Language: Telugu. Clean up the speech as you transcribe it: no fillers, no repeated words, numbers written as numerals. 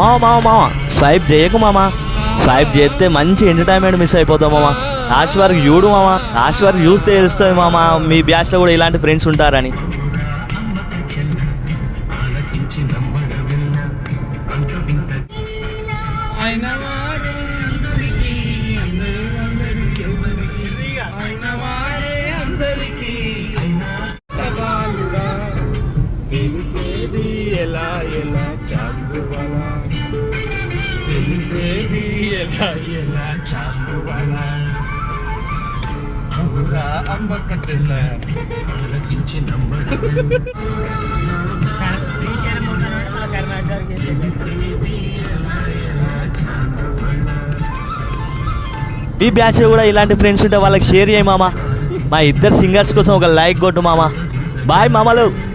మామ స్వైప్ చేయకు మామ. స్వైప్ చేస్తే మంచి ఎంటర్టైన్మెంట్ మిస్ అయిపోతావు మామ. లాస్ట్ వరకు చూడు మామ. లాస్ట్ వరకు చూస్తే తెలుస్తుంది మామ మీ బ్యాచ్లో కూడా ఇలాంటి ఫ్రెండ్స్ ఉంటారని. మీ బ్యాచ్ కూడా ఇలాంటి ఫ్రెండ్స్ ఉంటే వాళ్ళకి షేర్ చేయి మామ. మా ఇద్దరు సింగర్స్ కోసం ఒక లైక్ కొట్టు మామ. బాయ్ మామలు.